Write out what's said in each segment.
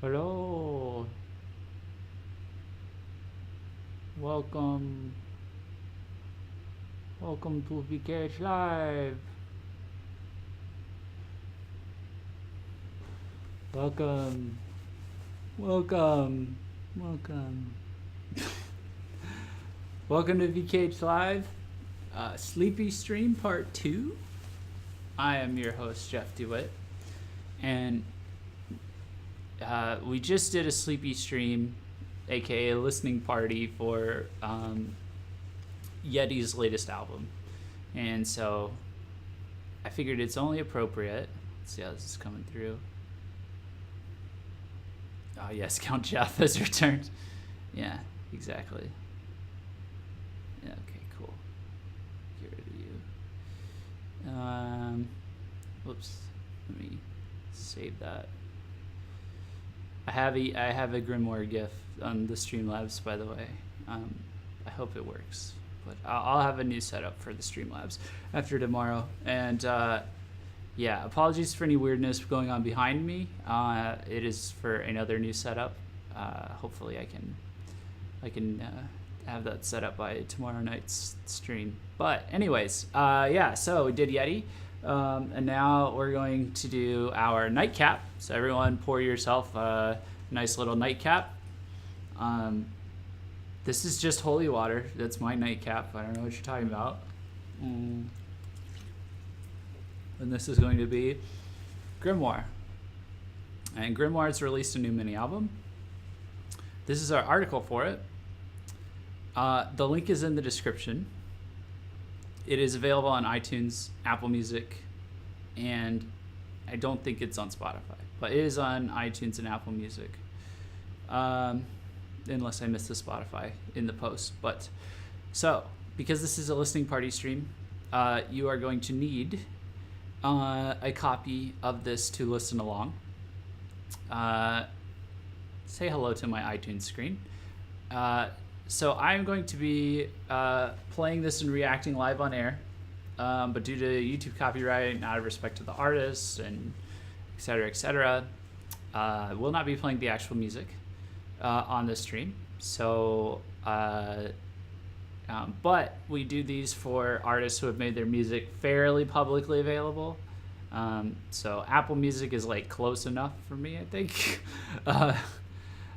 Hello. Welcome. Welcome to VKH Live. Welcome. Welcome. Welcome. Welcome to VKH Live. Sleepy Stream Part 2. I am your host, Jeff DeWitt. And we just did a sleepy stream, aka a listening party for Yeti's latest album. And so I figured it's only appropriate. Let's see how this is coming through. Oh yes, Count Jeff has returned. Yeah, exactly. Yeah, okay, cool. Get rid of you. Whoops. Let me save that. I have a GRIMOIRE GIF on the Streamlabs, by the way. I hope it works, but I'll have a new setup for the Streamlabs after tomorrow. And yeah, apologies for any weirdness going on behind me. It is for another new setup. Hopefully, I can have that set up by tomorrow night's stream. But anyways, yeah. So we did Yeti. And now we're going to do our nightcap. So everyone pour yourself a nice little nightcap. This is just holy water. That's my nightcap. I don't know what you're talking about. And this is going to be Grimoire. And Grimoire has released a new mini album. This is our article for it. The link is in the description. It is available on iTunes, Apple Music, and I don't think it's on Spotify, but it is on iTunes and Apple Music, unless I missed the Spotify in the post. But so, because this is a listening party stream, you are going to need a copy of this to listen along. Say hello to my iTunes screen. So I'm going to be playing this and reacting live on air, but due to YouTube copyright and out of respect to the artists and et cetera, I will not be playing the actual music on this stream. So, but we do these for artists who have made their music fairly publicly available. So Apple Music is like close enough for me, I think.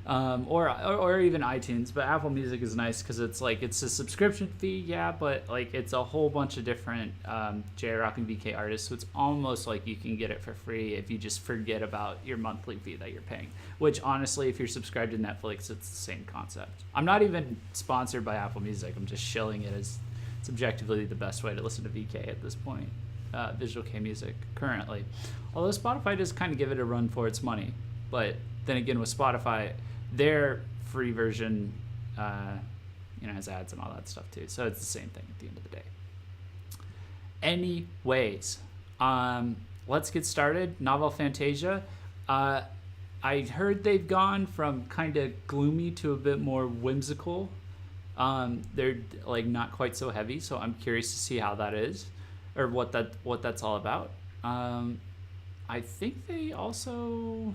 Or even iTunes, but Apple Music is nice because it's a subscription fee, yeah, but like it's a whole bunch of different J-Rock and VK artists, so it's almost like you can get it for free if you just forget about your monthly fee that you're paying, which honestly, if you're subscribed to Netflix, it's the same concept. I'm not even sponsored by Apple Music, I'm just shilling it as it's objectively the best way to listen to VK at this point, Visual K Music currently, although Spotify does kind of give it a run for its money. But then again, with Spotify, their free version, has ads and all that stuff too. So it's the same thing at the end of the day. Anyways, let's get started. Novel Fantasia. I heard they've gone from kind of gloomy to a bit more whimsical. They're like not quite so heavy, so I'm curious to see how that is, or what that's all about. I think they also.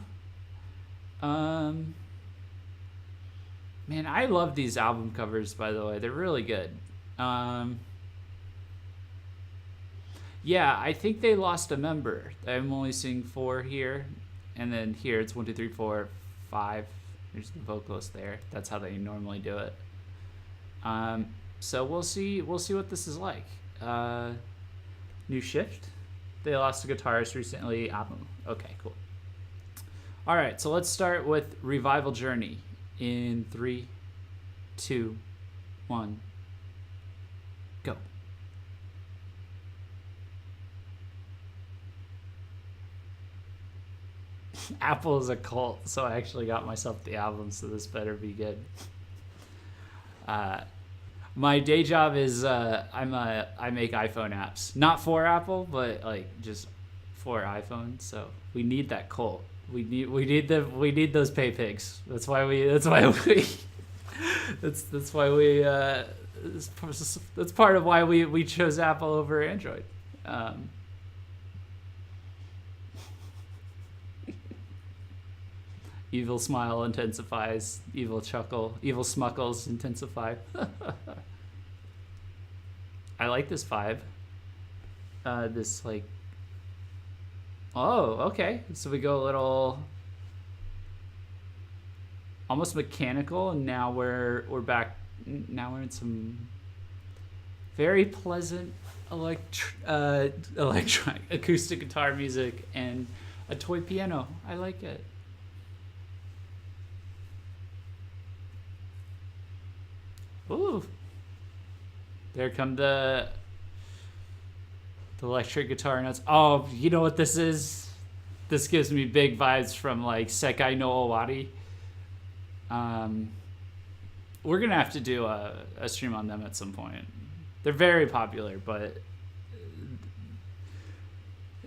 Man, I love these album covers, by the way. They're really good. Yeah, I think they lost a member. I'm only seeing 4 here. And then here it's 1, 2, 3, 4, 5. There's the vocalist there. That's how they normally do it. So we'll see what this is like. New shift. They lost a guitarist recently. Okay, cool. All right, so let's start with Revival Journey in 3, 2, 1, go. Apple is a cult, so I actually got myself the album, so this better be good. My day job is I make iPhone apps, not for Apple, but like just for iPhone. So we need that cult. We need those pay pigs. That's why that's part of why we chose Apple over Android. Evil smile intensifies. Evil chuckle. Evil smuckles intensify. I like this vibe. This like. Oh, okay. So we go a little. Almost mechanical, and now we're back. Now we're in some very pleasant electronic acoustic guitar music and a toy piano. I like it. Ooh, there come the electric guitar notes. Oh, you know what this is? This gives me big vibes from like Sekai no Owari. We're gonna have to do a stream on them at some point. They're very popular, but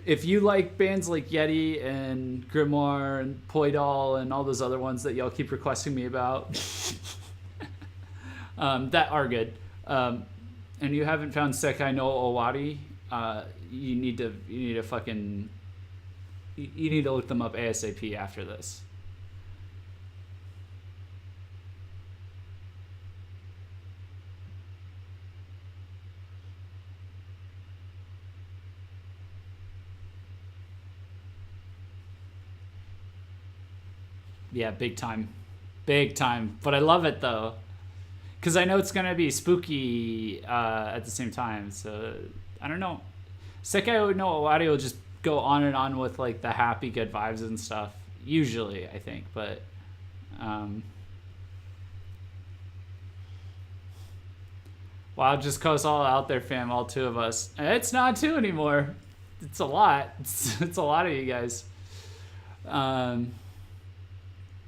if you like bands like Yeti and Grimoire and Poidal and all those other ones that y'all keep requesting me about, that are good, and you haven't found Sekai no Owari, you need to look them up ASAP after this. Yeah, big time. But I love it though, because I know it's gonna be spooky at the same time. So I don't know. Sekai no Owari will just go on and on with like the happy, good vibes and stuff. Usually, I think, but wow, just cause all out there, fam. All two of us. It's not two anymore. It's a lot. It's a lot of you guys.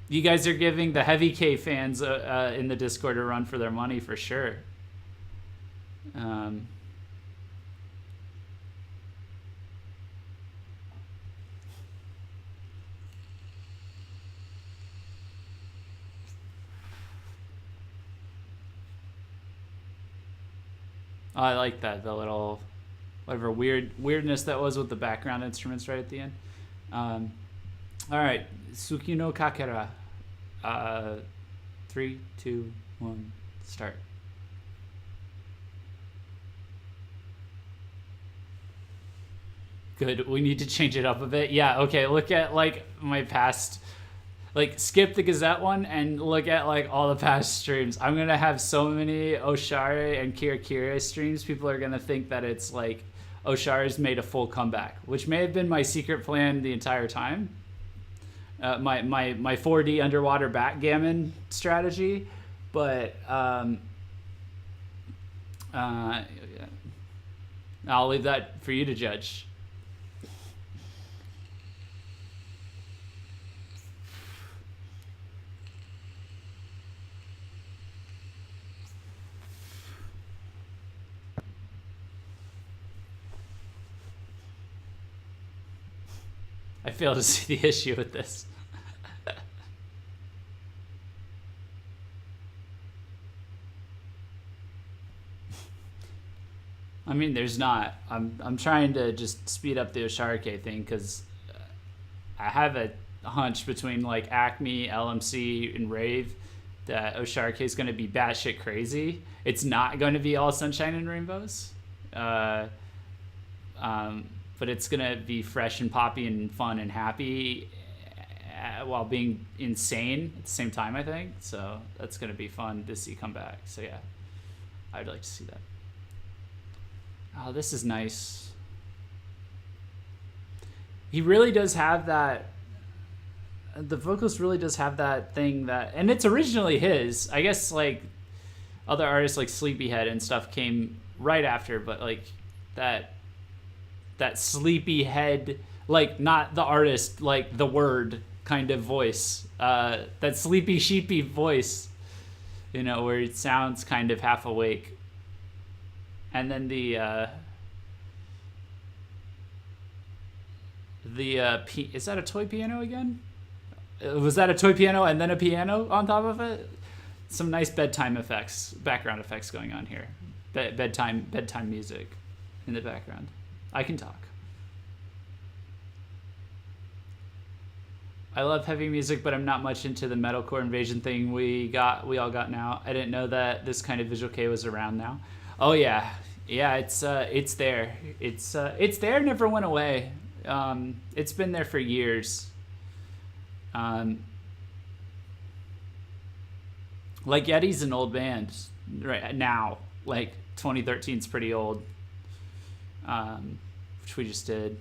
You guys are giving the Heavy K fans in the Discord a run for their money for sure. I like that, the little whatever weirdness that was with the background instruments right at the end. All right, Suki no Kakera. 3, 2, 1, start. Good. We need to change it up a bit. Yeah. Okay. Look at like my past. Like skip the Gazette one and look at like all the past streams. I'm gonna have so many Oshare and Kira Kira streams. People are gonna think that it's like Oshare's made a full comeback, which may have been my secret plan the entire time. My 4D underwater backgammon strategy, but I'll leave that for you to judge. I fail to see the issue with this. I mean, there's not. I'm trying to just speed up the Osharike thing because I have a hunch between like Acme, LMC, and Rave that Osharike is going to be batshit crazy. It's not going to be all sunshine and rainbows. But it's gonna be fresh and poppy and fun and happy while being insane at the same time, I think. So that's gonna be fun to see come back. So yeah, I'd like to see that. Oh, this is nice. He really does have that. The vocalist really does have that thing that, and it's originally his. I guess like other artists like Sleepyhead and stuff came right after, but like that Sleepyhead, like not the artist, like the word kind of voice, that sleepy sheepy voice, you know, where it sounds kind of half awake. And then is that a toy piano again? Was that a toy piano and then a piano on top of it? Some nice bedtime effects, background effects going on here. Bedtime music in the background. I can talk. I love heavy music, but I'm not much into the metalcore invasion thing we all got now. I didn't know that this kind of visual kei was around now. Oh yeah, yeah. It's there. It's there. Never went away. It's been there for years. Like Yeti's an old band right now. Like 2013 is pretty old. Which we just did.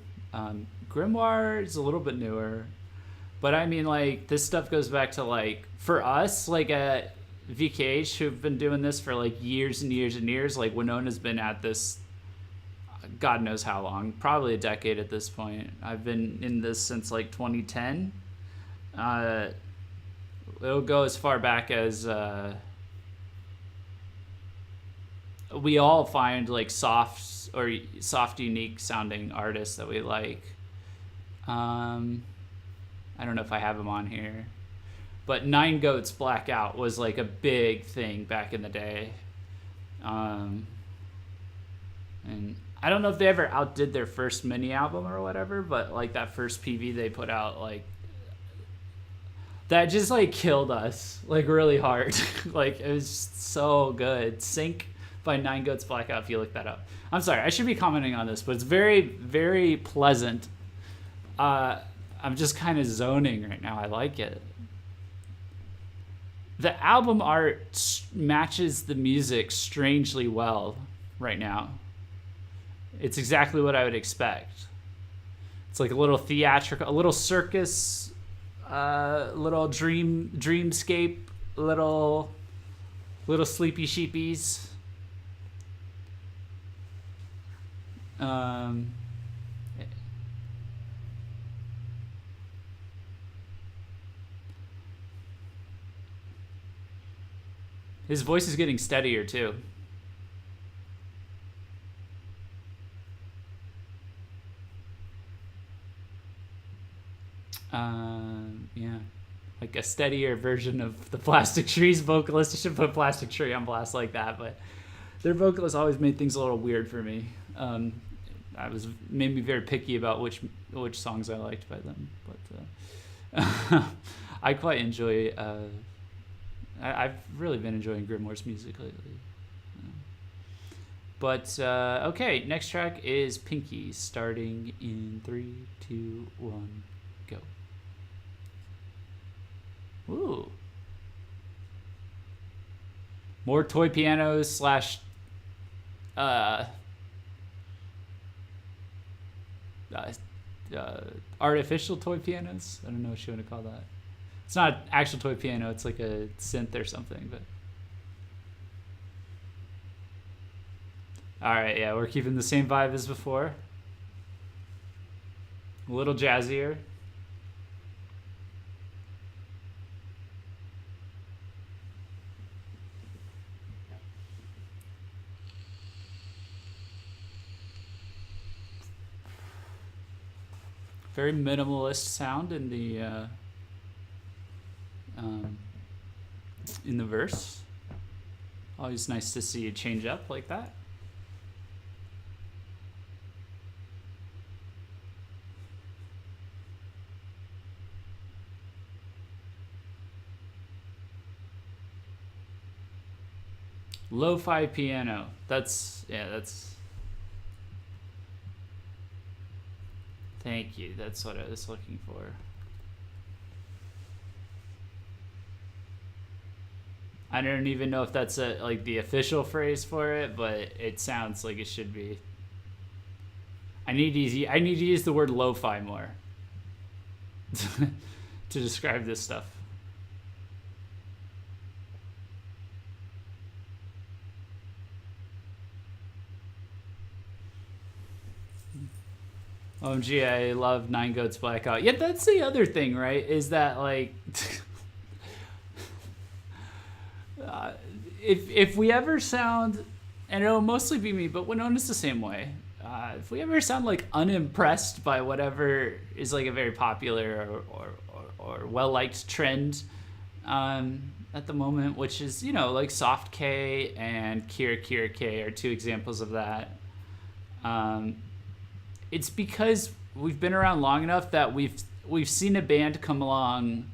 Grimoire is a little bit newer. But I mean, like, this stuff goes back to, like, for us, like, at VKH, who've been doing this for, like, years and years and years, like, Winona's been at this, God knows how long, probably a decade at this point. I've been in this since, like, 2010. It'll go as far back as, we all find, like, soft, unique sounding artists that we like. I don't know if I have them on here, but Nine Goats Blackout was like a big thing back in the day. And I don't know if they ever outdid their first mini album or whatever, but like that first PV they put out, like that just like killed us like really hard. Like it was so good. Sync by Nine Goats Blackout, if you look that up. I'm sorry, I should be commenting on this, but it's very, very pleasant. I'm just kind of zoning right now. I like it. The album art matches the music strangely well right now. It's exactly what I would expect. It's like a little theatrical, a little circus, little dreamscape, little sleepy sheepies. His voice is getting steadier too. Yeah, like a steadier version of the Plastic Trees vocalist. You should put Plastic Tree on blast like that, but their vocalist always made things a little weird for me. Made me very picky about which songs I liked by them, but I quite enjoy. I've really been enjoying Grimoire's music lately. But okay, next track is Pinky, starting in 3, 2, 1, go. Ooh. More toy pianos / artificial toy pianos. I don't know what you want to call that. It's not an actual toy piano. It's like a synth or something. But all right, yeah, we're keeping the same vibe as before. A little jazzier. Very minimalist sound in the verse. Always nice to see it change up like that. Lo-fi piano. That's. Thank you. That's what I was looking for. I don't even know if that's like the official phrase for it, but it sounds like it should be. I need to use the word lo-fi more to describe this stuff. OMG, I love Nine Goats Blackout. Yeah, that's the other thing, right? Is that like if we ever sound, and it'll mostly be me, but Winona's the same way. If we ever sound like unimpressed by whatever is like a very popular or well-liked trend at the moment, which is, you know, like Soft K and Kira K are two examples of that. It's because we've been around long enough that we've seen a band come along,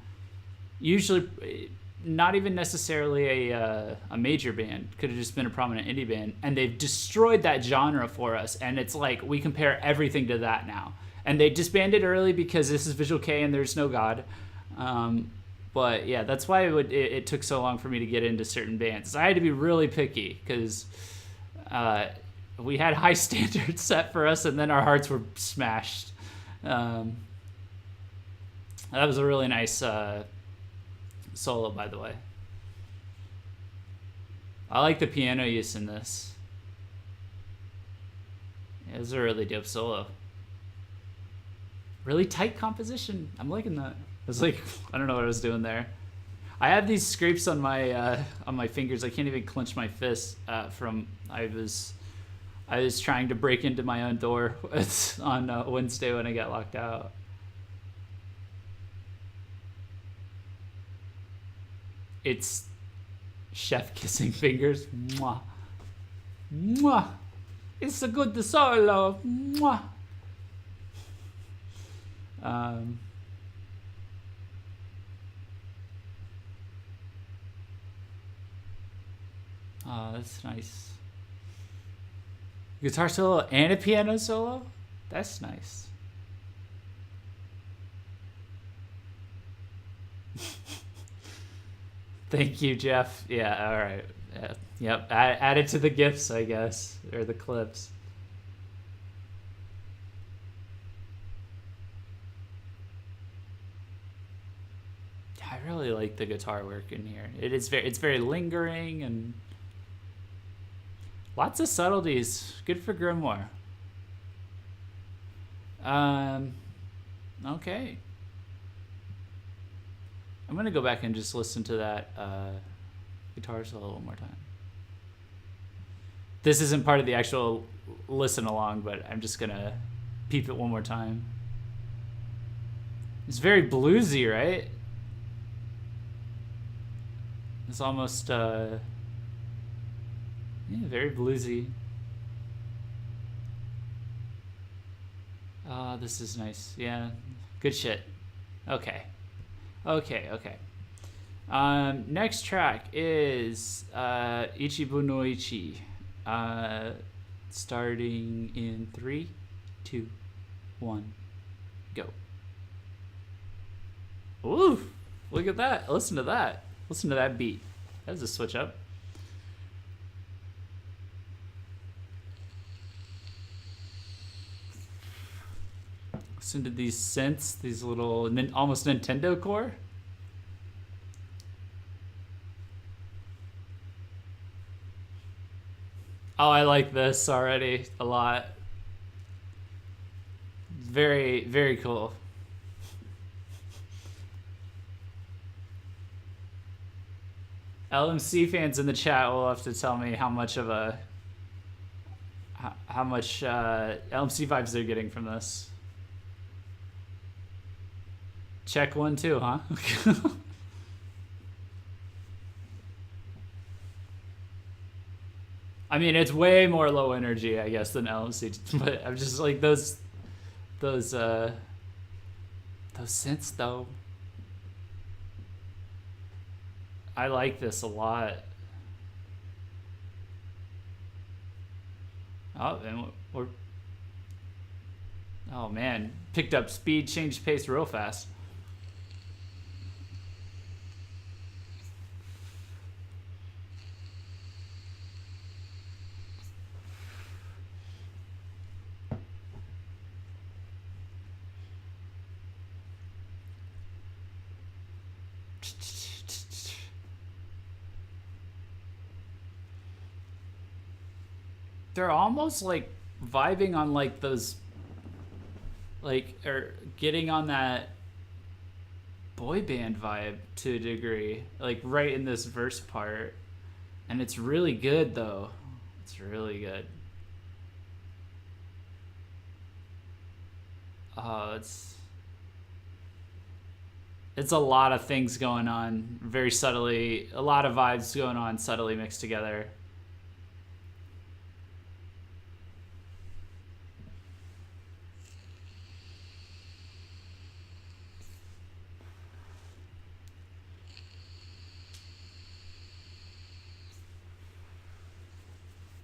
usually not even necessarily a major band, could have just been a prominent indie band, and they've destroyed that genre for us, and it's like we compare everything to that now. And they disbanded early because this is Visual K and there's no God. But yeah, that's why it took so long for me to get into certain bands. I had to be really picky because we had high standards set for us, and then our hearts were smashed. That was a really nice solo, by the way. I like the piano use in this. Yeah, it was a really dope solo. Really tight composition. I'm liking that. It's like, I don't know what I was doing there. I have these scrapes on my fingers. I can't even clench my fists from I was trying to break into my own door on Wednesday when I got locked out. It's chef kissing fingers. Mwah. Mwah. It's a good solo. Mwah. Oh, that's nice. Guitar solo and a piano solo? That's nice. Thank you, Jeff. Yeah, all right. Yep, add it to the GIFs, I guess, or the clips. I really like the guitar work in here. It's very lingering and lots of subtleties. Good for Grimoire. Okay. I'm gonna go back and just listen to that guitar solo one more time. This isn't part of the actual listen along, but I'm just gonna peep it one more time. It's very bluesy, right? It's almost yeah, very bluesy. This is nice. Yeah, good shit. Okay. Next track is Ichibu no Ichi. Starting in 3, 2, 1, go. Ooh, look at that. Listen to that. Listen to that beat. That's a switch up. Listen to these synths, these little almost Nintendo core. Oh, I like this already a lot. Very, very cool. LMC fans in the chat will have to tell me how much LMC vibes they're getting from this. Check 1, 2, huh? I mean, it's way more low energy, I guess, than LMC, but I'm just like those synths though. I like this a lot. Oh, and oh man, picked up speed, changed pace real fast. They're almost like vibing on like those, like, or getting on that boy band vibe to a degree, like right in this verse part. And it's really good though. It's really good. Oh, it's a lot of things going on very subtly, a lot of vibes going on subtly mixed together.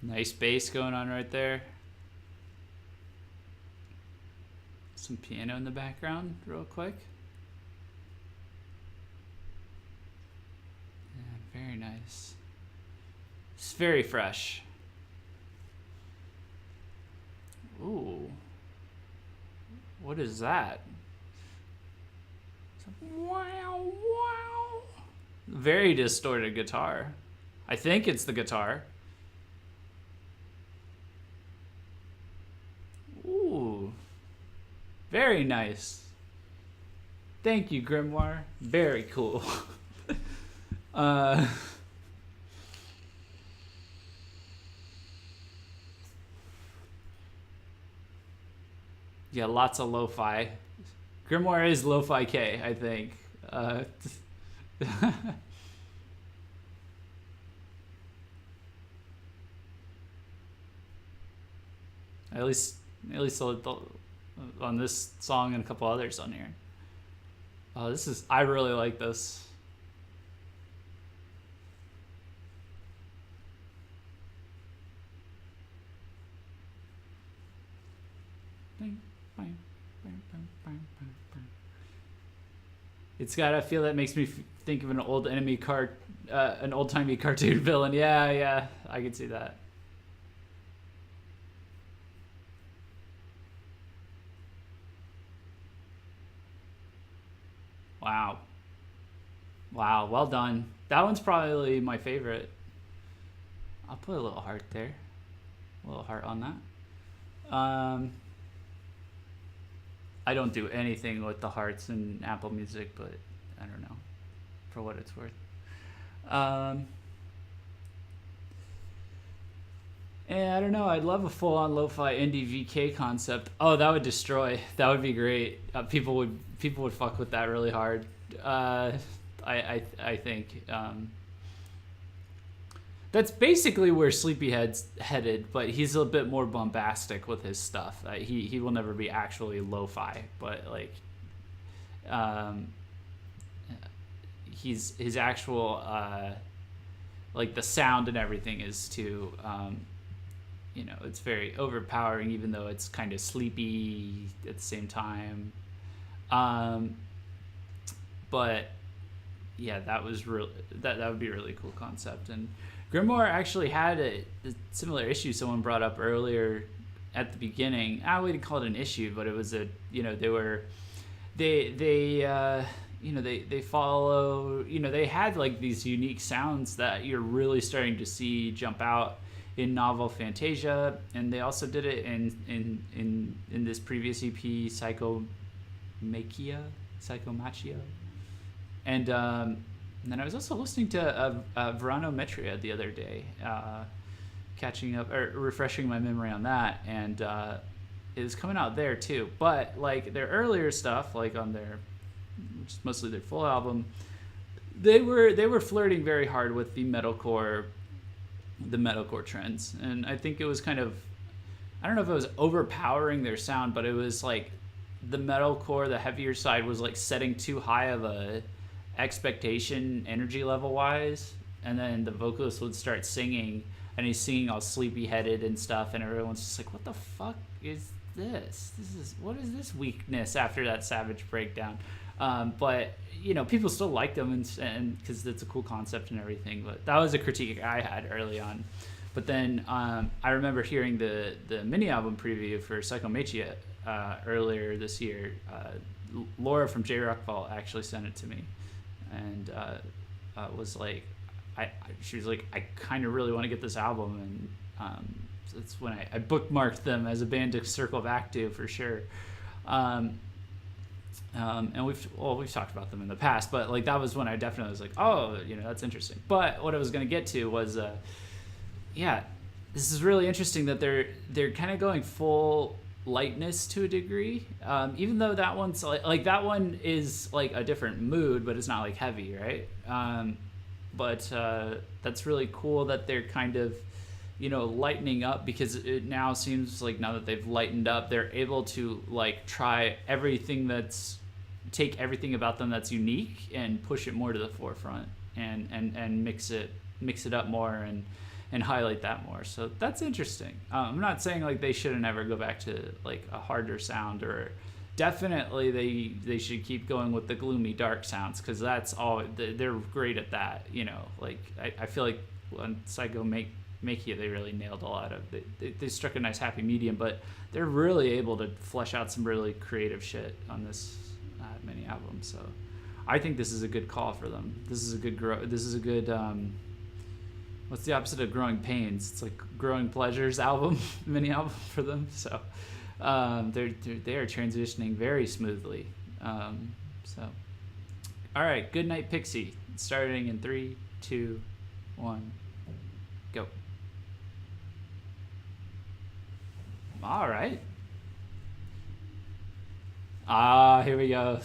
Nice bass going on right there. Some piano in the background real quick. Yeah, very nice. It's very fresh. Ooh. What is that? Wow, wow. Very distorted guitar. I think it's the guitar. Ooh. Very nice. Thank you, Grimoire. Very cool. Yeah, lots of lo-fi. Grimoire is lo-fi K, I think. At least on this song and a couple others on here. Oh, I really like this. It's got a feel that makes me think of an old an old-timey cartoon villain. Yeah, I can see that. Wow, well done. That one's probably my favorite. I'll put a little heart there. A little heart on that. I don't do anything with the hearts in Apple Music, but I don't know, for what it's worth. And I don't know, I'd love a full-on lo-fi indie VK concept. Oh, that would destroy. That would be great. People would fuck with that really hard. I think that's basically where Sleepyhead's headed, but he's a bit more bombastic with his stuff. He will never be actually lo-fi, but like his actual like the sound and everything is too it's very overpowering, even though it's kind of sleepy at the same time. But yeah, that was that would be a really cool concept. And Grimoire actually had a similar issue someone brought up earlier at the beginning. I wouldn't call it an issue, but it was they follow, they had like these unique sounds that you're really starting to see jump out in novel Fantasia, and they also did it in this previous EP, Psychomachia. And then I was also listening to Veranometria the other day, catching up or refreshing my memory on that, and it was coming out there too. But like their earlier stuff, like on their, which is mostly their full album, they were flirting very hard with the metalcore trends, and I think it was kind of, I don't know if it was overpowering their sound, but it was like the metalcore, the heavier side was like setting too high of a expectation energy level wise, and then the vocalist would start singing and he's singing all sleepy headed and stuff, and everyone's just like, what the fuck is this? What is this weakness after that Savage breakdown? But people still liked them, and because it's a cool concept and everything. But that was a critique I had early on. But then I remember hearing the mini album preview for Psychomachia earlier this year. Laura from jrocknews actually sent it to me, and was like, she was like, I kind of really want to get this album, and that's when I bookmarked them as a band to circle back to for sure. And we've talked about them in the past, but like that was when I definitely was like, oh, that's interesting. But what I was going to get to was, this is really interesting that they're kind of going full lightness to a degree, even though that one's like that one is like a different mood, but it's not like heavy, right? But that's really cool that they're kind of lightening up, because it now seems like now that they've lightened up, they're able to like take everything about them that's unique and push it more to the forefront, and mix it up more, and highlight that more. So that's interesting. I'm not saying like they shouldn't ever go back to like a harder sound, or definitely they should keep going with the gloomy dark sounds, because that's all they're great at that. You know, like I feel like on Psycho Makia they really nailed a lot of they struck a nice happy medium, but they're really able to flesh out some really creative shit on this mini album. So I think this is a good call for them. This is a good what's the opposite of Growing Pains? It's like Growing Pleasures album, mini album for them. So they are transitioning very smoothly. So all right, Good Night Pixie, starting in 3, 2, 1, go. All right. Here we go.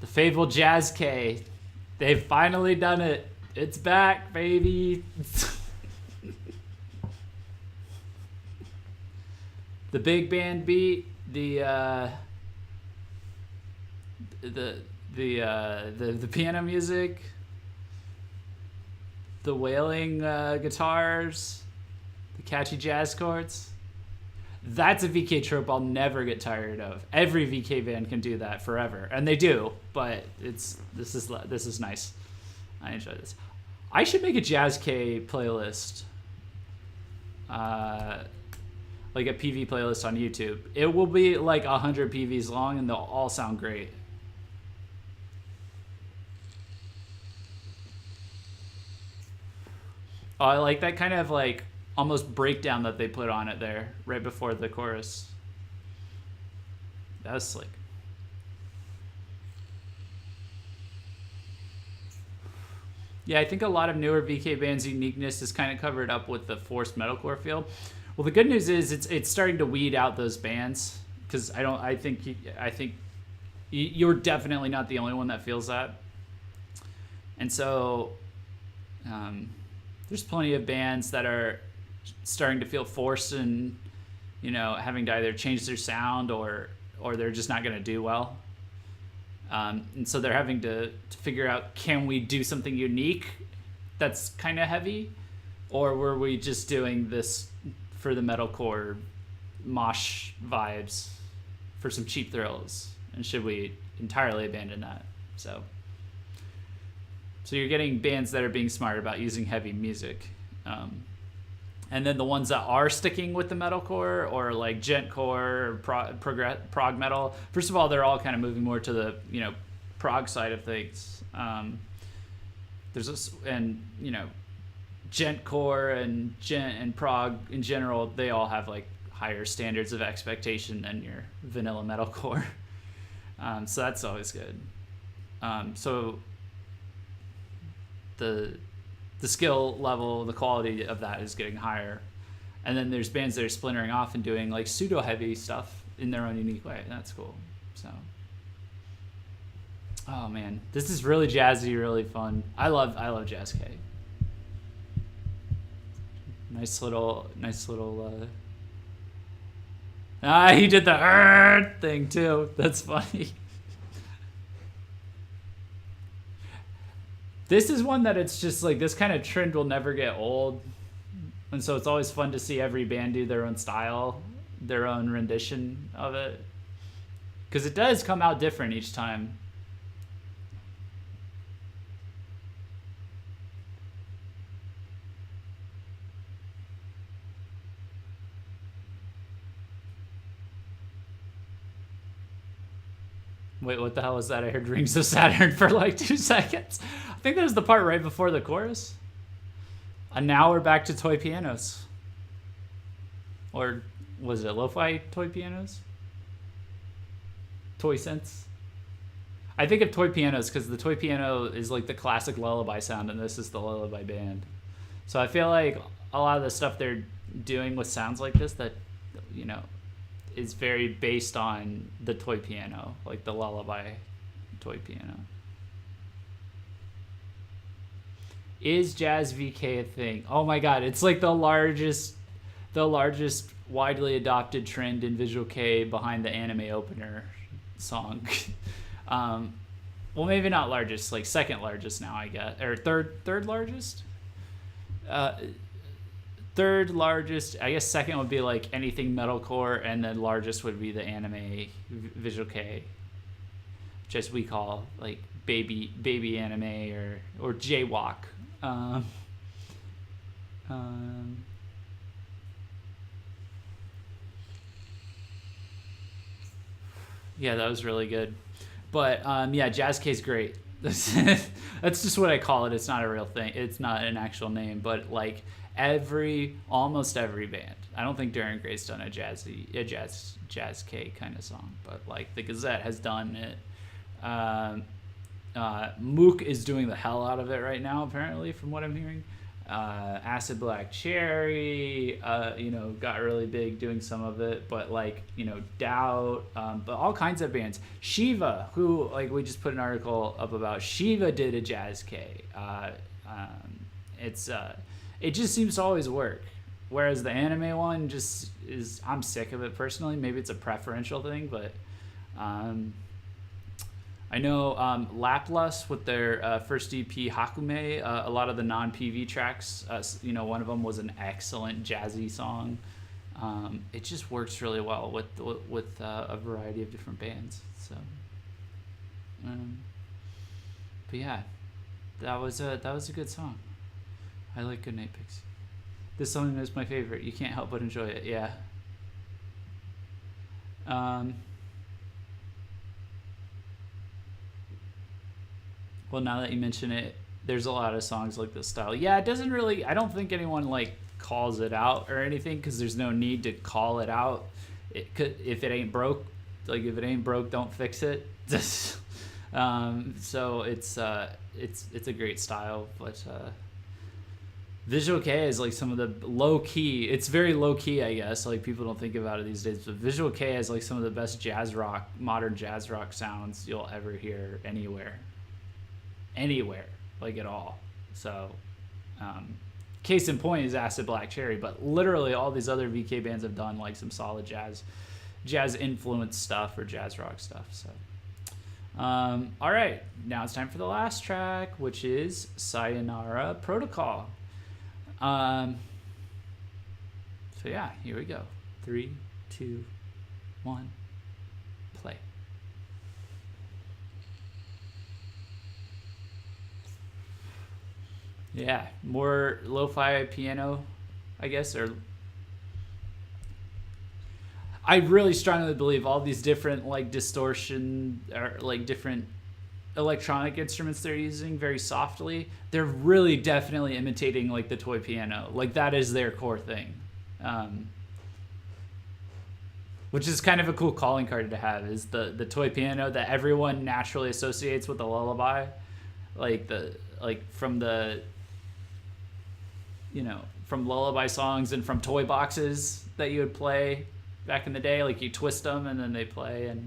The fabled Jazz K. They've finally done it. It's back, baby. The big band beat, the piano music, the wailing guitars, the catchy jazz chords. That's a VK trope I'll never get tired of. Every VK band can do that forever, and they do. But this is nice. I enjoy this. I should make a Jazz K playlist, like a PV playlist on YouTube. It will be like 100 PVs long, and they'll all sound great. Oh, I like that kind of like almost breakdown that they put on it there right before the chorus. That was slick. Yeah, I think a lot of newer VK bands' uniqueness is kind of covered up with the forced metalcore feel. Well, the good news is it's starting to weed out those bands, because I think you're definitely not the only one that feels that. And so there's plenty of bands that are starting to feel forced and, you know, having to either change their sound or they're just not going to do well. And so they're having to figure out, can we do something unique that's kind of heavy, or were we just doing this for the metalcore mosh vibes for some cheap thrills, and should we entirely abandon that? So you're getting bands that are being smart about using heavy music. And then the ones that are sticking with the metalcore or like gentcore or prog metal, first of all, they're all kind of moving more to the, you know, prog side of things. There's this, and you know, gentcore and prog in general, they all have like higher standards of expectation than your vanilla metalcore. So that's always good. So the skill level, the quality of that is getting higher. And then there's bands that are splintering off and doing like pseudo heavy stuff in their own unique way. That's cool. So, oh man, this is really jazzy, really fun. I love Jazz K. Nice little he did the thing too. That's funny. This is one that it's just like, this kind of trend will never get old. And so it's always fun to see every band do their own style, their own rendition of it. Because it does come out different each time. Wait, what the hell was that? I heard Rings of Saturn for like 2 seconds. I think that was the part right before the chorus. And now we're back to toy pianos. Or was it lo-fi toy pianos? Toy synths? I think of toy pianos because the toy piano is like the classic lullaby sound, and this is the lullaby band. So I feel like a lot of the stuff they're doing with sounds like this, that, you know, is very based on the toy piano, like the lullaby toy piano. Is Jazz VK a thing? Oh my god, it's like the largest widely adopted trend in Visual K behind the anime opener song. Well, maybe not largest, like second largest now, I guess, or third largest. Uh, third largest, I guess second would be like anything metalcore, and then largest would be the anime Visual K, which as we call like baby anime or jaywalk. Um, um, yeah, that was really good. But yeah, Jazz K's great. That's just what I call it. It's not a real thing. It's not an actual name, but like almost every band. I don't think Darren Gray's done a jazz K kind of song, but like the Gazette has done it. Mook is doing the hell out of it right now, apparently, from what I'm hearing. Acid Black Cherry, got really big doing some of it, but like, Doubt, but all kinds of bands. Shiva, who like we just put an article up about, Shiva did a Jazz K. It just seems to always work. Whereas the anime one just is, I'm sick of it personally. Maybe it's a preferential thing, but I know Laplus with their first EP Hakume, a lot of the non-PV tracks, one of them was an excellent jazzy song. It just works really well with a variety of different bands. So, but yeah, that was a good song. I like Goodnight Pixie. This song is my favorite. You can't help but enjoy it. Yeah. Well, now that you mention it, there's a lot of songs like this style. Yeah, it doesn't really, I don't think anyone like calls it out or anything, because there's no need to call it out. If it ain't broke, don't fix it. So it's a great style, but Visual K is like some of the low key. It's very low key, I guess. Like people don't think about it these days, but Visual K has like some of the best modern jazz rock sounds you'll ever hear anywhere, like at all. So, case in point is Acid Black Cherry, but literally all these other VK bands have done like some solid jazz influenced stuff or jazz rock stuff. So, all right, now it's time for the last track, which is Sayonara Protocol. So yeah, here we go. 3, 2, 1, play. Yeah, more lo-fi piano, I guess, or I really strongly believe all these different like distortion or like different electronic instruments they're using very softly, they're really definitely imitating like the toy piano. Like that is their core thing, which is kind of a cool calling card to have, is the toy piano that everyone naturally associates with a lullaby, from lullaby songs and from toy boxes that you would play back in the day. Like you twist them and then they play, and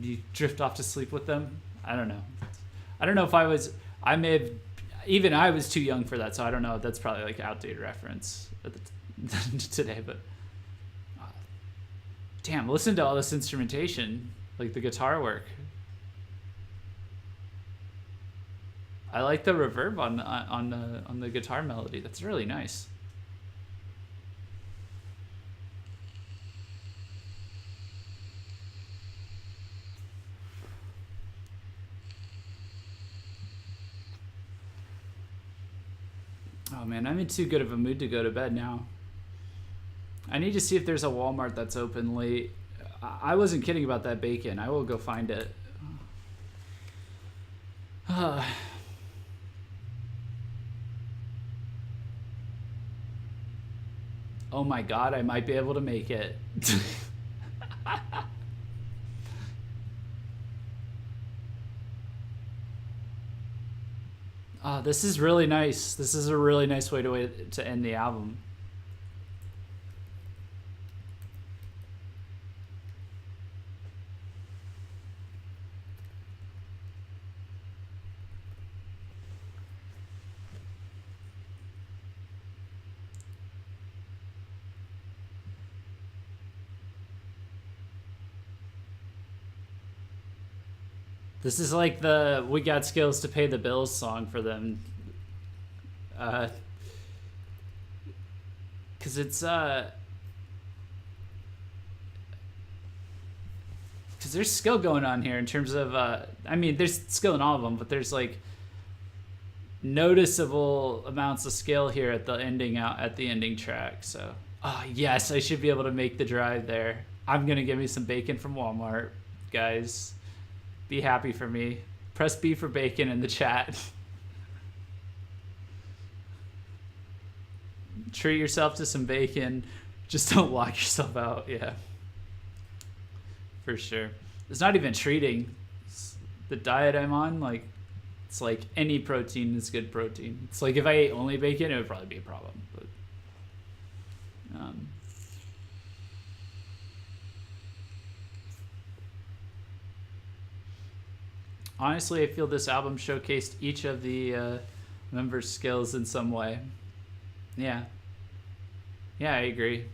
you drift off to sleep with them. I don't know if I was too young for that, so I don't know. That's probably like an outdated reference today, but damn, listen to all this instrumentation, like the guitar work. I like the reverb on the guitar melody. That's really nice. Oh man, I'm in too good of a mood to go to bed now. I need to see if there's a Walmart that's open late. I wasn't kidding about that bacon. I will go find it. Oh my god, I might be able to make it. Oh, this is really nice. This is a really nice way to end the album. This is like the "We Got Skills to Pay the Bills" song for them. Because it's because there's skill going on here in terms of I mean, there's skill in all of them, but there's like noticeable amounts of skill here at the ending track. So yes, I should be able to make the drive there. I'm gonna get me some bacon from Walmart, guys. Be happy for me. Press B for bacon in the chat. Treat yourself to some bacon. Just don't lock yourself out. Yeah, for sure. It's not even treating. It's the diet I'm on, like, it's like any protein is good protein. It's like if I ate only bacon, it would probably be a problem. But honestly, I feel this album showcased each of the members' skills in some way. Yeah. Yeah, I agree.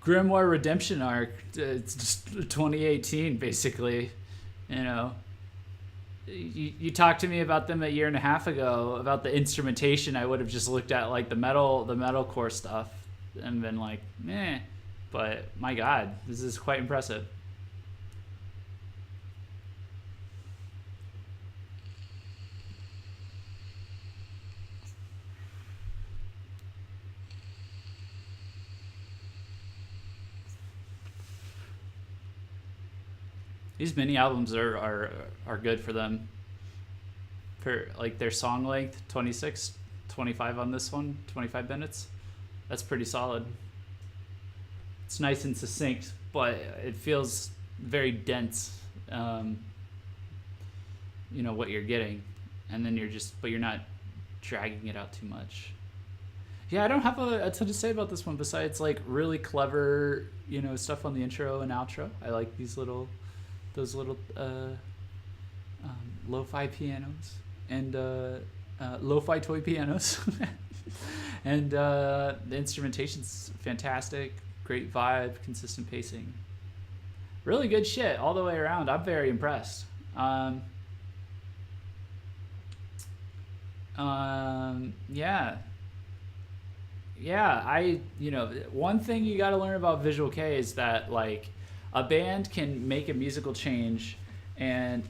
Grimoire Redemption Arc, it's just 2018, basically. You know, you talked to me about them a year and a half ago, about the instrumentation. I would have just looked at like the metalcore stuff and been like, meh. But my God, this is quite impressive. These mini albums are good for them. For like their song length, 26, 25 on this one, 25 minutes. That's pretty solid. It's nice and succinct, but it feels very dense. You know what you're getting, and then but you're not dragging it out too much. Yeah, I don't have a ton to say about this one besides like really clever, you know, stuff on the intro and outro. I like those little lo-fi pianos and lo-fi toy pianos. And the instrumentation's fantastic, great vibe, consistent pacing, really good shit all the way around. I'm very impressed. You know, one thing you got to learn about Visual K is that like a band can make a musical change, and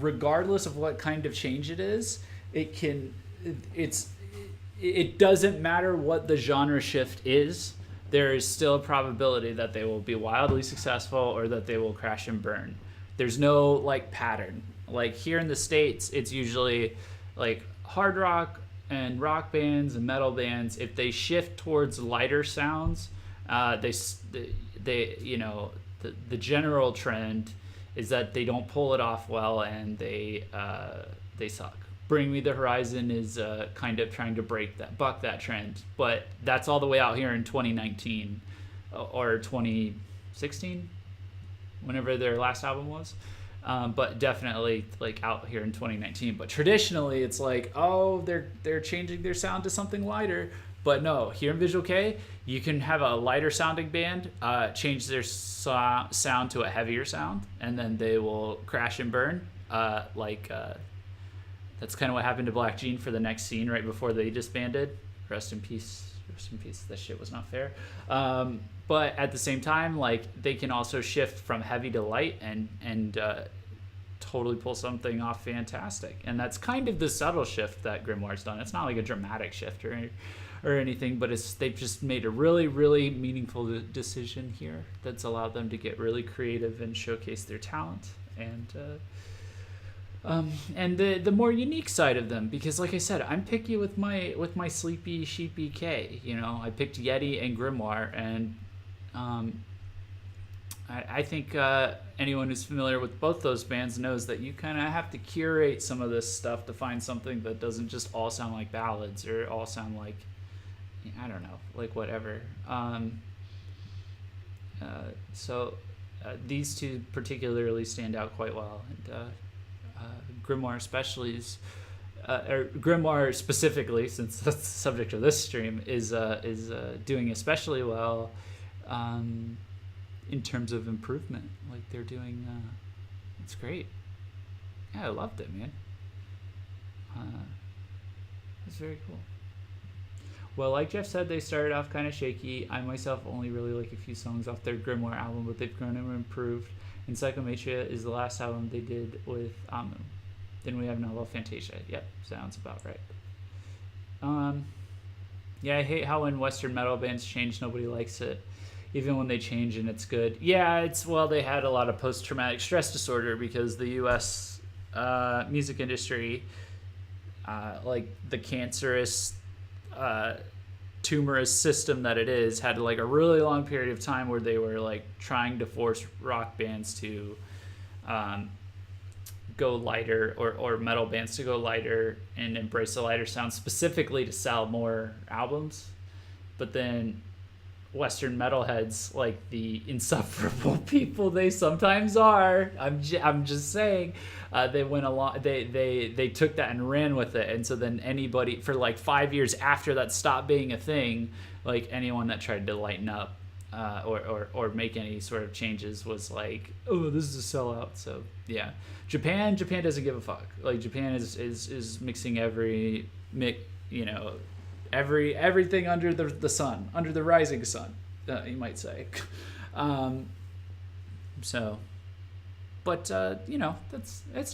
regardless of what kind of change it is, it doesn't matter what the genre shift is, there is still a probability that they will be wildly successful or that they will crash and burn. There's no like pattern. Like here in the States, it's usually like hard rock and rock bands and metal bands. If they shift towards lighter sounds, they you know, the general trend is that they don't pull it off well, and they suck. Bring Me the Horizon is kind of trying to buck that trend, but that's all the way out here in 2019 or 2016, whenever their last album was. But definitely like out here in 2019. But traditionally, it's like, oh, they're changing their sound to something lighter. But no, here in Visual K, you can have a lighter sounding band change their sound to a heavier sound, and then they will crash and burn. That's kind of what happened to Black Jean for the Next Scene right before they disbanded. Rest in peace. Rest in peace. That shit was not fair. But at the same time, like they can also shift from heavy to light and totally pull something off fantastic. And that's kind of the subtle shift that Grimoire's done. It's not like a dramatic shift or anything, but they've just made a really, really meaningful decision here that's allowed them to get really creative and showcase their talent and the more unique side of them, because like I said, I'm picky with my sleepy sheepy K. You know, I picked Yeti and Grimoire, and I think anyone who's familiar with both those bands knows that you kind of have to curate some of this stuff to find something that doesn't just all sound like ballads or all sound like, I don't know, like whatever. So these two particularly stand out quite well, and Grimoire especially or Grimoire specifically, since that's the subject of this stream, is doing especially well in terms of improvement. Like they're doing, it's great. Yeah, I loved it, man. It's very cool. Well, like Jeff said, they started off kind of shaky. I myself only really like a few songs off their Grimoire album, but they've grown and improved. And Psychometria is the last album they did with Amu. Then we have Novel Fantasia. Yep, sounds about right. Yeah, I hate how when Western metal bands change, nobody likes it. Even when they change and it's good. Yeah, they had a lot of post-traumatic stress disorder because the U.S. Music industry, like the cancerous, tumorous system that it is, had like a really long period of time where they were like trying to force rock bands to go lighter, or metal bands to go lighter and embrace a lighter sound specifically to sell more albums. But then Western metalheads, like the insufferable people they sometimes are, I'm just saying, they went along, they took that and ran with it. And so then anybody, for like 5 years after that stopped being a thing, like anyone that tried to lighten up or make any sort of changes was like, oh, this is a sellout. So yeah, Japan doesn't give a fuck. Like Japan is mixing everything under the sun, under the rising sun, you might say. It's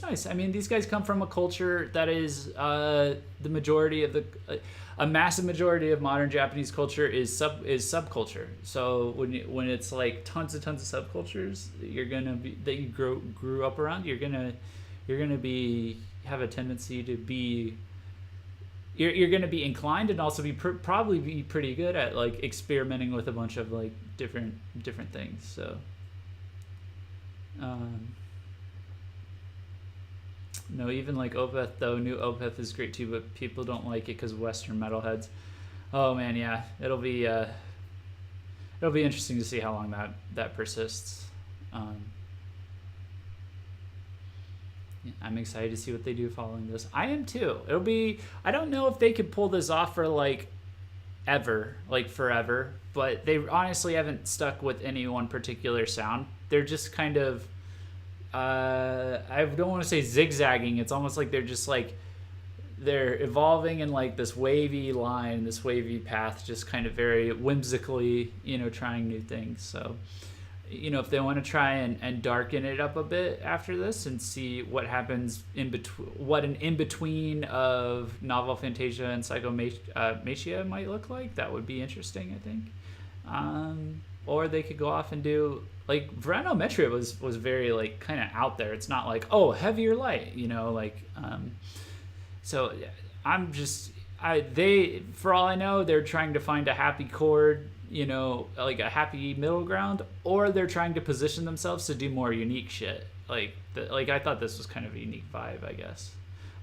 nice. I mean, these guys come from a culture that is the majority of a massive majority of modern Japanese culture is subculture. So when it's like tons of subcultures, you're gonna be that you grew up around, you're gonna have a tendency to be. You're going to be inclined and also probably be pretty good at like experimenting with a bunch of like different things. So, no, even like Opeth though, new Opeth is great too, but people don't like it because of Western metalheads. Oh man, yeah, it'll be interesting to see how long that persists. I'm excited to see what they do following this. I am too. I don't know if they could pull this off for like ever, like forever, but they honestly haven't stuck with any one particular sound. They're just kind of, I don't want to say zigzagging. It's almost like they're just like, they're evolving in like this wavy line, this wavy path, just kind of very whimsically, trying new things. So, if they want to try and darken it up a bit after this and see what happens in between of Novel Fantasia and Psychometria might look like, that would be interesting, I think. Or they could go off and do like Veranometria was very like kind of out there. It's not like, oh, heavy or light, so for all I know, they're trying to find a happy chord, like a happy middle ground, or they're trying to position themselves to do more unique shit. Like I thought this was kind of a unique vibe, I guess.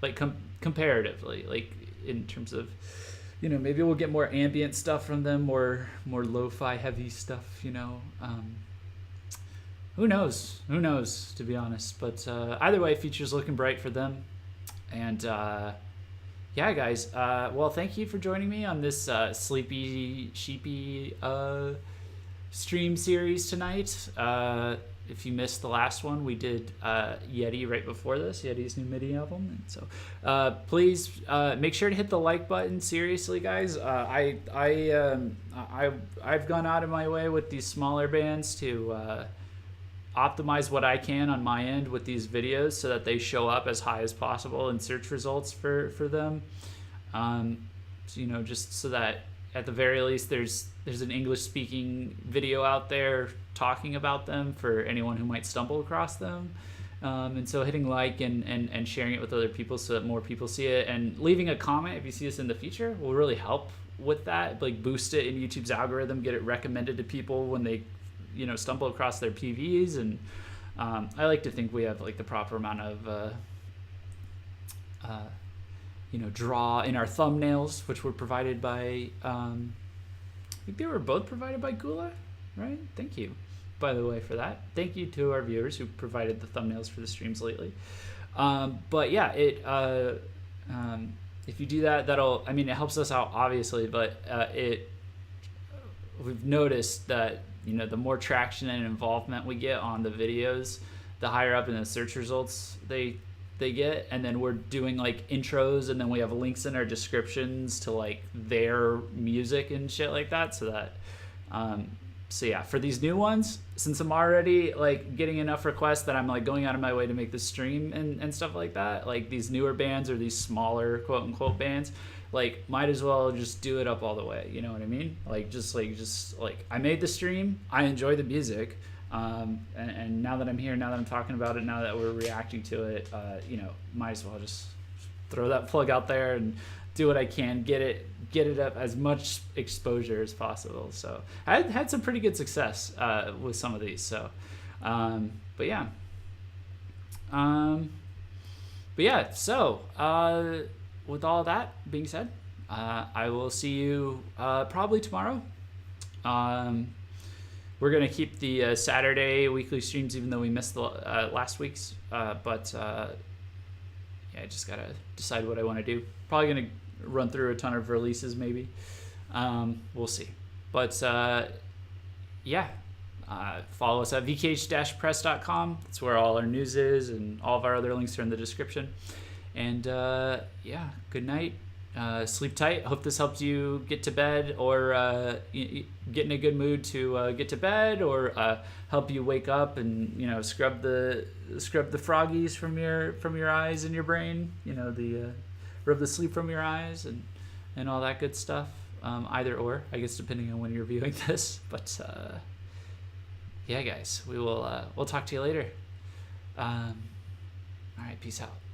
Like comparatively, like in terms of, maybe we'll get more ambient stuff from them, more lo-fi heavy stuff, Who knows, to be honest. But either way, future's looking bright for them. And yeah, guys. Well, thank you for joining me on this sleepy, sheepy stream series tonight. If you missed the last one, we did Yeti right before this, Yeti's new MIDI album. And so please make sure to hit the like button. Seriously, guys. I've gone out of my way with these smaller bands to optimize what I can on my end with these videos so that they show up as high as possible in search results for them. So, just so that at the very least there's an English speaking video out there talking about them for anyone who might stumble across them. And so hitting like and sharing it with other people so that more people see it, and leaving a comment if you see this in the future will really help with that, like boost it in YouTube's algorithm, get it recommended to people when they stumble across their PVs. And I like to think we have like the proper amount of draw in our thumbnails, which were provided by I think they were both provided by Gula, right? Thank you, by the way, for that. Thank you to our viewers who provided the thumbnails for the streams lately. But yeah, if you do that, it helps us out obviously, but we've noticed that the more traction and involvement we get on the videos, the higher up in the search results they they get, and then we're doing like intros, and then we have links in our descriptions to like their music and shit like that, so that so yeah, for these new ones, since I'm already like getting enough requests that I'm like going out of my way to make the stream and stuff like that, like these newer bands or these smaller quote unquote bands, like might as well just do it up all the way, you know what I mean? Like just I made the stream, I enjoy the music, and now that I'm here, now that I'm talking about it, now that we're reacting to it, you know, might as well just throw that plug out there and do what I can, get it up as much exposure as possible. So I had some pretty good success with some of these. So, but yeah. So with all that being said, I will see you probably tomorrow. We're gonna keep the Saturday weekly streams, even though we missed the last week's. But yeah, I just gotta decide what I want to do. Probably gonna run through a ton of releases, maybe. We'll see. But yeah, follow us at vkh-press.com. That's where all our news is, and all of our other links are in the description. And yeah, good night. Sleep tight. Hope this helped you get to bed, or get in a good mood to get to bed, or help you wake up and, you know, scrub the froggies from your eyes and your brain. You know, rub the sleep from your eyes and all that good stuff. Either or, I guess, depending on when you're viewing this. But yeah, guys, we'll talk to you later. All right, peace out.